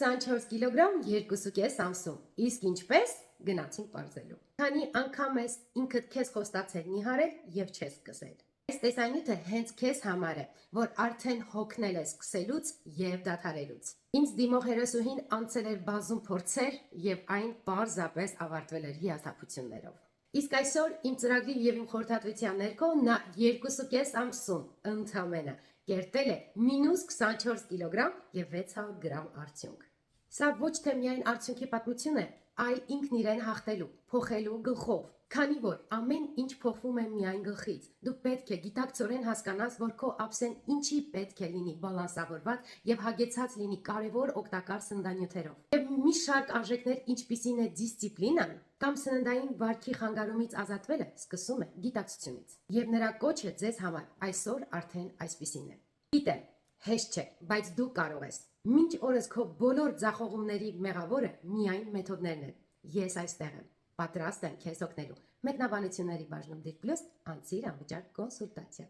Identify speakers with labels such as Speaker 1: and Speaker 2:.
Speaker 1: 24 կիլոգրամ 2.5 ամսում, իսկ ինչպես գնացինք պարզելու։ Քանի անգամ ես ինքդ քեզ խոստացել նիհարել եւ չես սկսել։ Այս տեսանյութը հենց քեզ համար է, որ արդեն հոգնել է սկսելուց եւ դադարելուց։ Ինձ դիմող հերոսուհին անցել էր բազում փորձեր եւ այն պարզապես ավարտվել էր հիասթափություններով։ Իսկ այսօր իմ ծրագրի եւ իմ խորհրդատվության ներքո նա 2.5 ամսում ընդամենը կերտել է -24 կիլոգրամ եւ 600 գրամ արդյունք։ Սա ոչ թե միայն արդյունքի պատմություն է, այլ ինքն իրեն հաղթելու, փոխելու գլխով։ Քանի որ ամեն ինչ փոխվում է միայն գլխից, դու պետք է գիտակցորեն հասկանաս, որ քո ափսեն ինչի պետք է լինի բալանսավորված եւ հագեցած լինի կարեւոր օգտակար սննդանյութերով։ Եվ մի շարք արժեքներ, ինչպիսին է դիսցիպլինան կամ սննդային վարքի խանգարումից ազատվելը, սկսում է գիտակցությունից։ Եվ նրա կոչը ձեզ համար այսօր արդեն այսպիսին է։ Գիտեմ, հեշտ չէ, բայց դու կարող ես։ Մինչ օրս քո բոլոր ձախողումների մեղավորը միայն մեթոդներն են։ Ես այստեղ եմ, պատրաստ եմ քեզ օգնելու։ Մեկնաբանությունների բաժնում Դիր Պլյուս անցիր անվճար կոնսուլտացիա։